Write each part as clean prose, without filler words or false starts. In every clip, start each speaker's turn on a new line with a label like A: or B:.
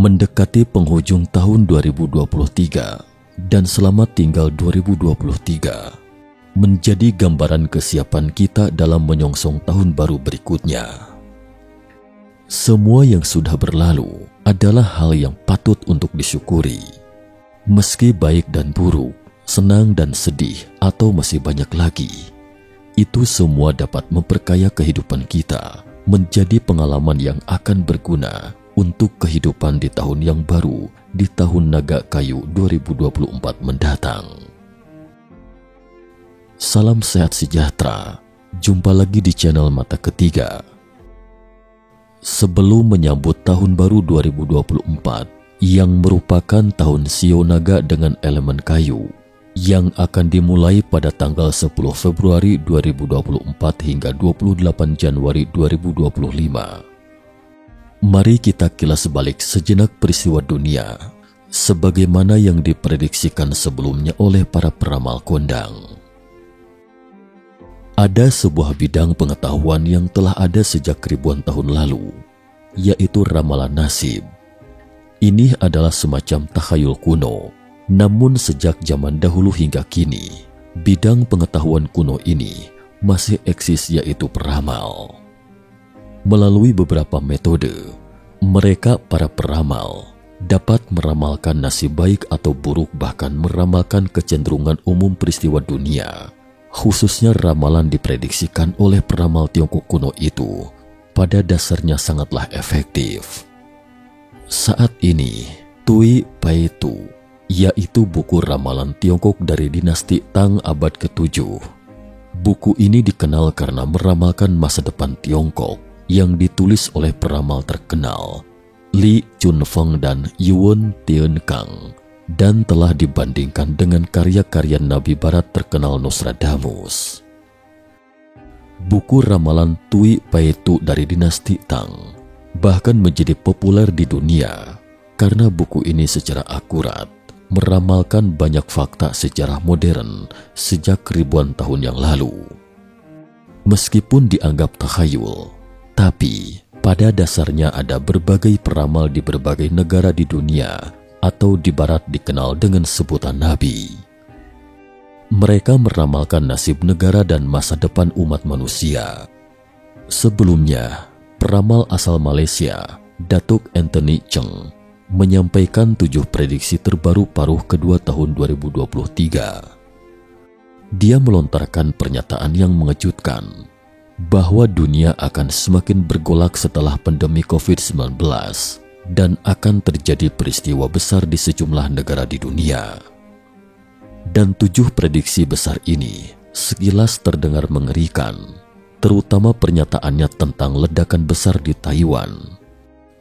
A: Mendekati penghujung tahun 2023 dan selamat tinggal 2023 menjadi gambaran kesiapan kita dalam menyongsong tahun baru berikutnya. Semua yang sudah berlalu adalah hal yang patut untuk disyukuri. Meski baik dan buruk, senang dan sedih, atau masih banyak lagi, itu semua dapat memperkaya kehidupan kita menjadi pengalaman yang akan berguna untuk kehidupan di tahun yang baru, di tahun Naga Kayu 2024 mendatang. Salam sehat sejahtera. Jumpa lagi di channel Mata Ketiga. Sebelum menyambut tahun baru 2024 yang merupakan tahun Sio Naga dengan elemen kayu yang akan dimulai pada tanggal 10 Februari 2024 hingga 28 Januari 2025. Mari kita kilas balik sejenak peristiwa dunia sebagaimana yang diprediksikan sebelumnya oleh para peramal kondang. Ada sebuah bidang pengetahuan yang telah ada sejak ribuan tahun lalu, yaitu ramalan nasib. Ini adalah semacam takhayul kuno, namun sejak zaman dahulu hingga kini, bidang pengetahuan kuno ini masih eksis, yaitu peramal. Melalui beberapa metode, mereka para peramal dapat meramalkan nasib baik atau buruk, bahkan meramalkan kecenderungan umum peristiwa dunia. Khususnya ramalan diprediksikan oleh peramal Tiongkok kuno itu pada dasarnya sangatlah efektif. Saat ini, Tui Pai Tu, yaitu buku ramalan Tiongkok dari dinasti Tang abad ke-7. Buku ini dikenal karena meramalkan masa depan Tiongkok yang ditulis oleh peramal terkenal Li Chunfeng dan Yuan Tiankang, dan telah dibandingkan dengan karya-karya Nabi Barat terkenal Nostradamus. Buku ramalan Tui Pai Tu dari dinasti Tang bahkan menjadi populer di dunia karena buku ini secara akurat meramalkan banyak fakta sejarah modern sejak ribuan tahun yang lalu. Meskipun dianggap takhayul, tapi pada dasarnya ada berbagai peramal di berbagai negara di dunia atau di barat dikenal dengan sebutan nabi. Mereka meramalkan nasib negara dan masa depan umat manusia. Sebelumnya, peramal asal Malaysia, Datuk Anthony Cheng, menyampaikan 7 prediksi terbaru paruh kedua tahun 2023. Dia melontarkan pernyataan yang mengejutkan bahwa dunia akan semakin bergolak setelah pandemi COVID-19 dan akan terjadi peristiwa besar di sejumlah negara di dunia. Dan 7 prediksi besar ini sekilas terdengar mengerikan, terutama pernyataannya tentang ledakan besar di Taiwan.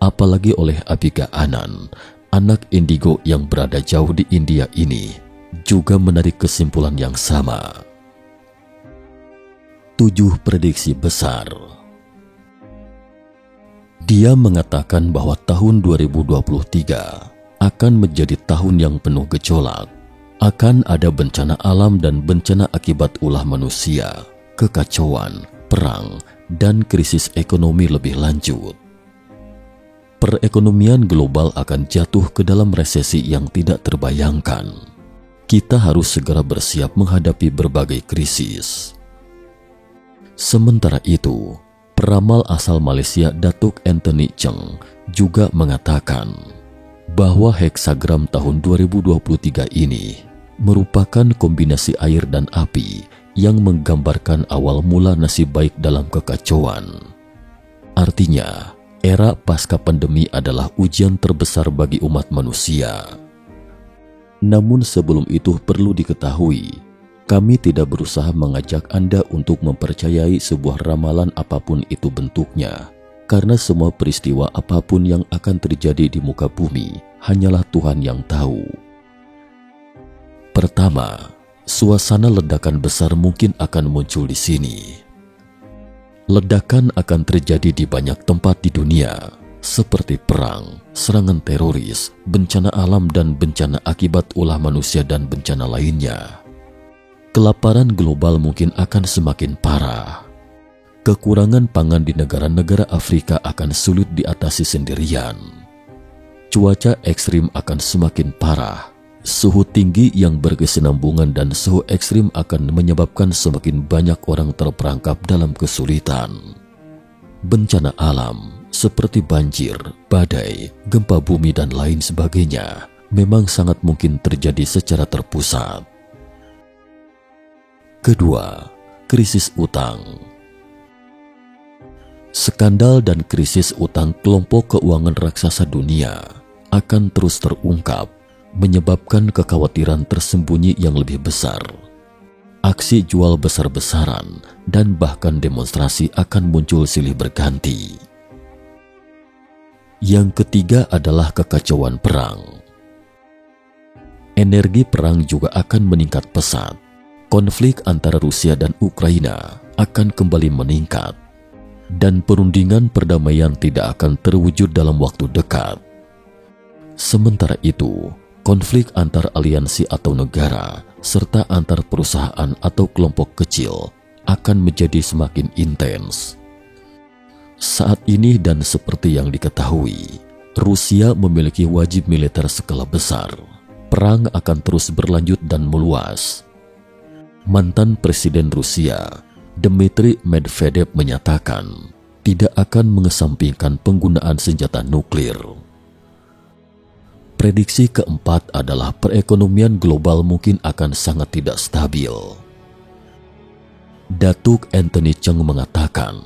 A: Apalagi oleh Abhiga Anand, anak indigo yang berada jauh di India ini, juga menarik kesimpulan yang sama. 7 prediksi besar. Dia mengatakan bahwa tahun 2023 akan menjadi tahun yang penuh gejolak. Akan ada bencana alam dan bencana akibat ulah manusia, kekacauan, perang, dan krisis ekonomi lebih lanjut. Perekonomian global akan jatuh ke dalam resesi yang tidak terbayangkan. Kita harus segera bersiap menghadapi berbagai krisis. Sementara itu, peramal asal Malaysia Datuk Anthony Cheng juga mengatakan bahwa heksagram tahun 2023 ini merupakan kombinasi air dan api yang menggambarkan awal mula nasib baik dalam kekacauan. Artinya, era pasca pandemi adalah ujian terbesar bagi umat manusia. Namun sebelum itu perlu diketahui, kami tidak berusaha mengajak Anda untuk mempercayai sebuah ramalan apapun itu bentuknya, karena semua peristiwa apapun yang akan terjadi di muka bumi hanyalah Tuhan yang tahu. Pertama, suasana ledakan besar mungkin akan muncul di sini. Ledakan akan terjadi di banyak tempat di dunia, seperti perang, serangan teroris, bencana alam dan bencana akibat ulah manusia dan bencana lainnya. Kelaparan global mungkin akan semakin parah. Kekurangan pangan di negara-negara Afrika akan sulit diatasi sendirian. cuaca ekstrim akan semakin parah. Suhu tinggi yang berkesinambungan dan suhu ekstrim akan menyebabkan semakin banyak orang terperangkap dalam kesulitan. Bencana alam seperti banjir, badai, gempa bumi, dan lain sebagainya memang sangat mungkin terjadi secara terpusat. Kedua, krisis utang. Skandal dan krisis utang kelompok keuangan raksasa dunia akan terus terungkap, menyebabkan kekhawatiran tersembunyi yang lebih besar. Aksi jual besar-besaran dan bahkan demonstrasi akan muncul silih berganti. Yang ketiga adalah kekacauan perang. Energi perang juga akan meningkat pesat. Konflik antara Rusia dan Ukraina akan kembali meningkat, dan perundingan perdamaian tidak akan terwujud dalam waktu dekat. Sementara itu, konflik antar aliansi atau negara serta antar perusahaan atau kelompok kecil akan menjadi semakin intens. Saat ini dan seperti yang diketahui, Rusia memiliki wajib militer skala besar. Perang akan terus berlanjut dan meluas. Mantan Presiden Rusia, Dmitry Medvedev, menyatakan tidak akan mengesampingkan penggunaan senjata nuklir. Prediksi keempat adalah perekonomian global mungkin akan sangat tidak stabil. Datuk Anthony Cheng mengatakan,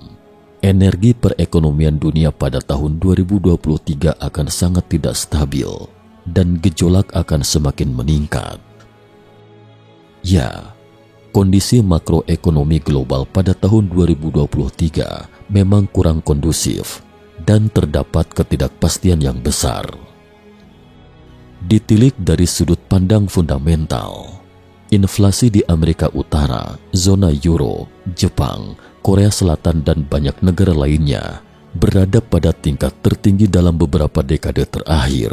A: energi perekonomian dunia pada tahun 2023 akan sangat tidak stabil dan gejolak akan semakin meningkat. Ya, kondisi makroekonomi global pada tahun 2023 memang kurang kondusif dan terdapat ketidakpastian yang besar. Ditilik dari sudut pandang fundamental, inflasi di Amerika Utara, zona Euro, Jepang, Korea Selatan, dan banyak negara lainnya berada pada tingkat tertinggi dalam beberapa dekade terakhir.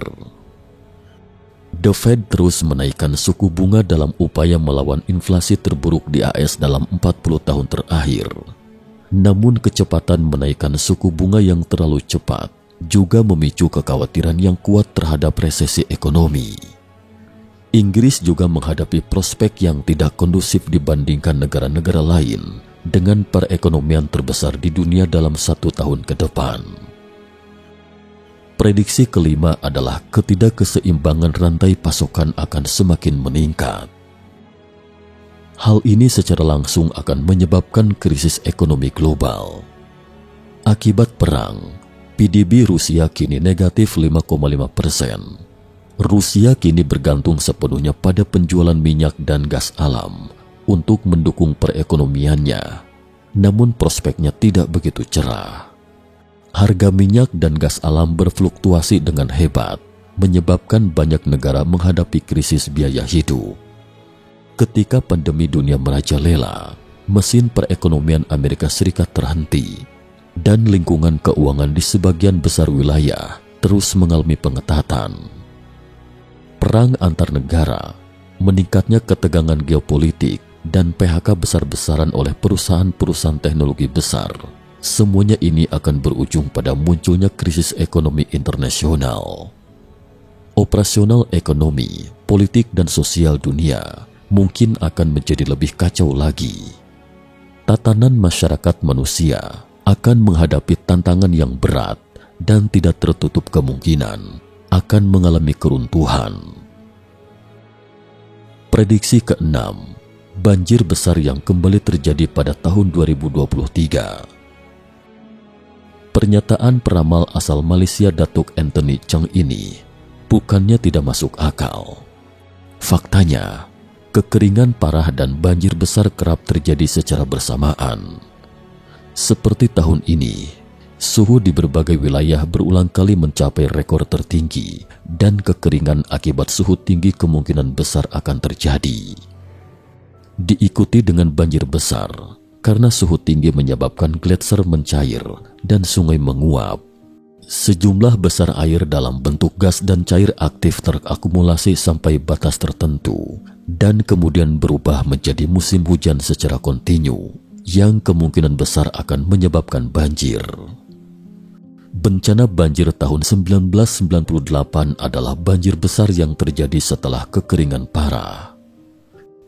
A: The Fed terus menaikkan suku bunga dalam upaya melawan inflasi terburuk di AS dalam 40 tahun terakhir. Namun kecepatan menaikkan suku bunga yang terlalu cepat juga memicu kekhawatiran yang kuat terhadap resesi ekonomi. Inggris juga menghadapi prospek yang tidak kondusif dibandingkan negara-negara lain dengan perekonomian terbesar di dunia dalam 1 tahun ke depan. Prediksi kelima adalah ketidakkeseimbangan rantai pasokan akan semakin meningkat. Hal ini secara langsung akan menyebabkan krisis ekonomi global. Akibat perang, PDB Rusia kini negatif 5,5%. Rusia kini bergantung sepenuhnya pada penjualan minyak dan gas alam untuk mendukung perekonomiannya, namun prospeknya tidak begitu cerah. Harga minyak dan gas alam berfluktuasi dengan hebat, menyebabkan banyak negara menghadapi krisis biaya hidup. Ketika pandemi dunia merajalela, mesin perekonomian Amerika Serikat terhenti, dan lingkungan keuangan di sebagian besar wilayah terus mengalami pengetatan. Perang antar negara, meningkatnya ketegangan geopolitik, dan PHK besar-besaran oleh perusahaan-perusahaan teknologi besar, semuanya ini akan berujung pada munculnya krisis ekonomi internasional. Operasional ekonomi, politik, dan sosial dunia mungkin akan menjadi lebih kacau lagi. Tatanan masyarakat manusia akan menghadapi tantangan yang berat dan tidak tertutup kemungkinan akan mengalami keruntuhan. Prediksi keenam, banjir besar yang kembali terjadi pada tahun 2023. Pernyataan peramal asal Malaysia Datuk Anthony Cheng ini bukannya tidak masuk akal. Faktanya, kekeringan parah dan banjir besar kerap terjadi secara bersamaan. Seperti tahun ini, suhu di berbagai wilayah berulang kali mencapai rekor tertinggi dan kekeringan akibat suhu tinggi kemungkinan besar akan terjadi. Diikuti dengan banjir besar karena suhu tinggi menyebabkan gletser mencair dan sungai menguap. Sejumlah besar air dalam bentuk gas dan cair aktif terakumulasi sampai batas tertentu dan kemudian berubah menjadi musim hujan secara kontinu yang kemungkinan besar akan menyebabkan banjir. Bencana banjir tahun 1998 adalah banjir besar yang terjadi setelah kekeringan parah.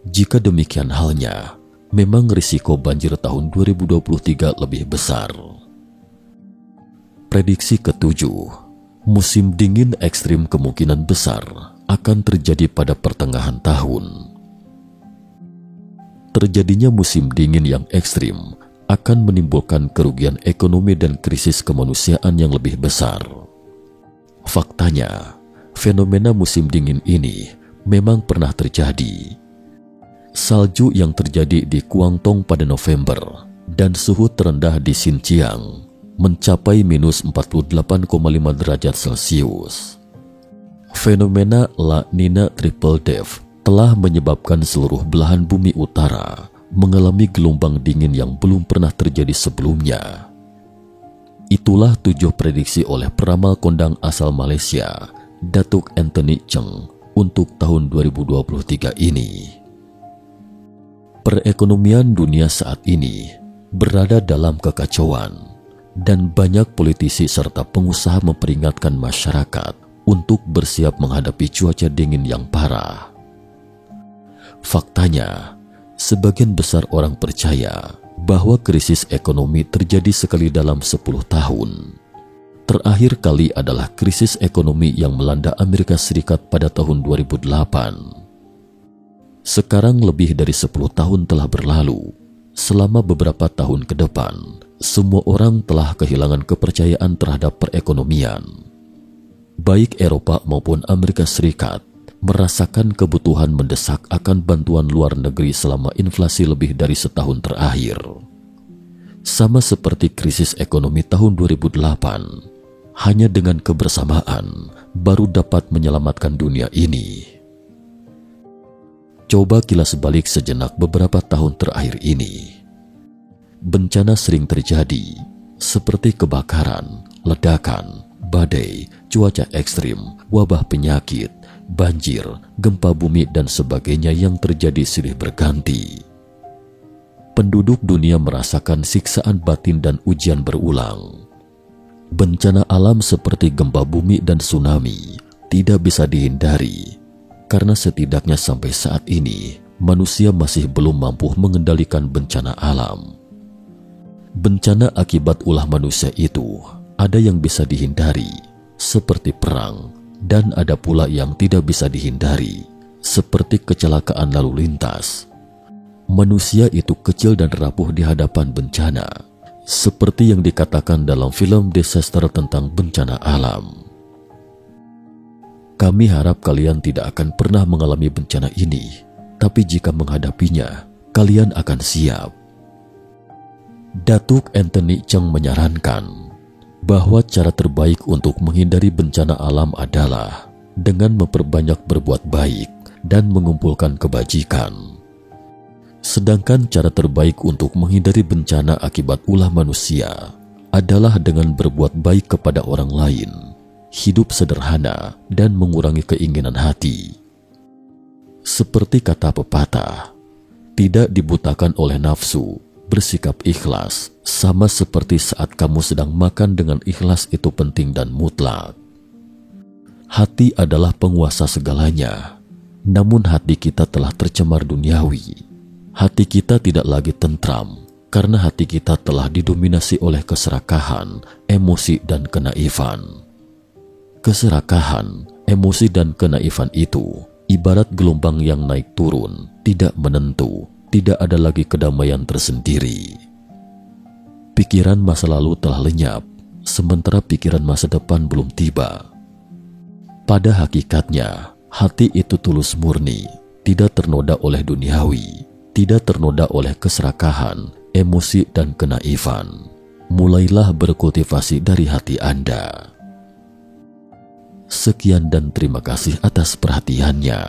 A: Jika demikian halnya, memang risiko banjir tahun 2023 lebih besar. Prediksi ketujuh, musim dingin ekstrim kemungkinan besar akan terjadi pada pertengahan tahun. Terjadinya musim dingin yang ekstrim akan menimbulkan kerugian ekonomi dan krisis kemanusiaan yang lebih besar. Faktanya, fenomena musim dingin ini memang pernah terjadi. Salju yang terjadi di Guangdong pada November dan suhu terendah di Xinjiang mencapai minus 48,5 derajat Celcius. Fenomena La Nina Triple Depth telah menyebabkan seluruh belahan bumi utara mengalami gelombang dingin yang belum pernah terjadi sebelumnya. Itulah 7 prediksi oleh peramal kondang asal Malaysia, Datuk Anthony Cheng, untuk tahun 2023 ini. Perekonomian dunia saat ini berada dalam kekacauan, dan banyak politisi serta pengusaha memperingatkan masyarakat untuk bersiap menghadapi cuaca dingin yang parah. Faktanya, sebagian besar orang percaya bahwa krisis ekonomi terjadi sekali dalam 10 tahun. Terakhir kali adalah krisis ekonomi yang melanda Amerika Serikat pada tahun 2008. Sekarang lebih dari 10 tahun telah berlalu. Selama beberapa tahun ke depan, semua orang telah kehilangan kepercayaan terhadap perekonomian. Baik Eropa maupun Amerika Serikat merasakan kebutuhan mendesak akan bantuan luar negeri selama inflasi lebih dari setahun terakhir. Sama seperti krisis ekonomi tahun 2008, hanya dengan kebersamaan baru dapat menyelamatkan dunia ini. Coba kilas balik sejenak beberapa tahun terakhir ini. Bencana sering terjadi, seperti kebakaran, ledakan, badai, cuaca ekstrim, wabah penyakit, banjir, gempa bumi, dan sebagainya yang terjadi silih berganti. Penduduk dunia merasakan siksaan batin dan ujian berulang. Bencana alam seperti gempa bumi dan tsunami tidak bisa dihindari, karena setidaknya sampai saat ini manusia masih belum mampu mengendalikan bencana alam. Bencana akibat ulah manusia itu ada yang bisa dihindari, seperti perang, dan ada pula yang tidak bisa dihindari, seperti kecelakaan lalu lintas. Manusia itu kecil dan rapuh di hadapan bencana, seperti yang dikatakan dalam film Disaster tentang bencana alam. Kami harap kalian tidak akan pernah mengalami bencana ini, tapi jika menghadapinya, kalian akan siap. Datuk Anthony Cheng menyarankan bahwa cara terbaik untuk menghindari bencana alam adalah dengan memperbanyak berbuat baik dan mengumpulkan kebajikan. Sedangkan cara terbaik untuk menghindari bencana akibat ulah manusia adalah dengan berbuat baik kepada orang lain, hidup sederhana, dan mengurangi keinginan hati. Seperti kata pepatah, tidak dibutakan oleh nafsu, bersikap ikhlas, sama seperti saat kamu sedang makan dengan ikhlas itu penting dan mutlak. Hati adalah penguasa segalanya, namun hati kita telah tercemar duniawi. Hati kita tidak lagi tentram, karena hati kita telah didominasi oleh keserakahan, emosi, dan kenaifan. Keserakahan, emosi, dan kenaifan itu ibarat gelombang yang naik turun, tidak menentu. Tidak ada lagi kedamaian tersendiri. Pikiran masa lalu telah lenyap, sementara pikiran masa depan belum tiba. Pada hakikatnya, hati itu tulus murni, tidak ternoda oleh duniawi, tidak ternoda oleh keserakahan, emosi, dan kenaifan. Mulailah berkultivasi dari hati Anda. Sekian dan terima kasih atas perhatiannya.